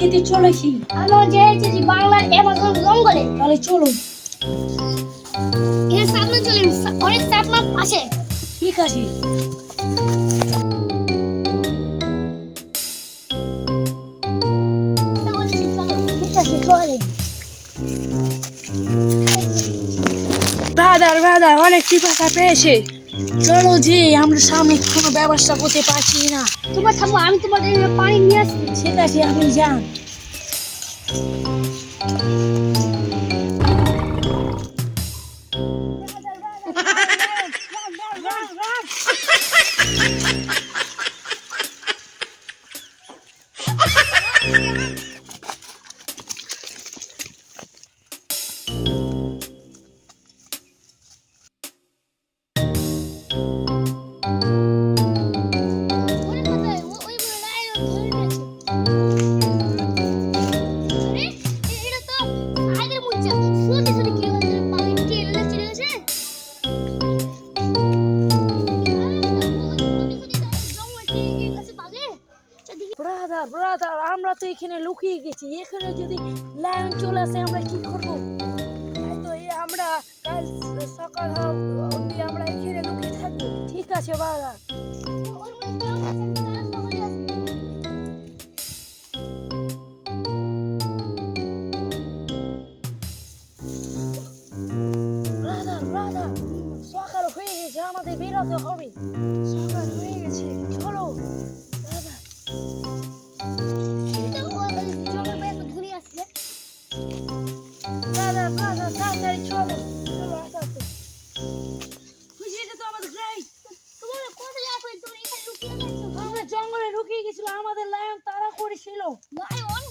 এতে চলেছি। আমরা যে বাংলার অ্যামাজন জঙ্গলে। তাহলে চলো। এর সামনে চলে অনেক সাপ মাপ আসে। ঠিক আছে। ঠিক আছে চলে। ব্রাদার অনেক টিপাকা পেয়েছে। চলো যে আমরা সামনে কোনো ব্যবস্থা করতে পারছি না। তোমরা থাকো, আমি তোমাদের পানি নিয়ে আসছি। ঠিক আছে আপনি যান। ব্রাদার আমরা তো এখানে লুকিয়ে গেছি। এখানে যদি লায়ন চলে আসে আমরা কি করবো? তো আমরা কাল সকাল অবধি আমরা এখানে লুকিয়ে থাকবো। ঠিক আছে ব্রাদার। ব্রাদার সকাল হয়ে গেছে, আমাদের বেরোতে হবে। সকাল হয়ে গেছে, চলো ব্রাদার। ব্রাদার তাড়াতাড়ি চলো। চলো আস্তে আস্তে। এটা তো আমাদের গ্রাই। আমরা জঙ্গলে ঢুকিয়ে গেছিল, আমাদের লায়ন তাড়া করেছিল। লায়ন?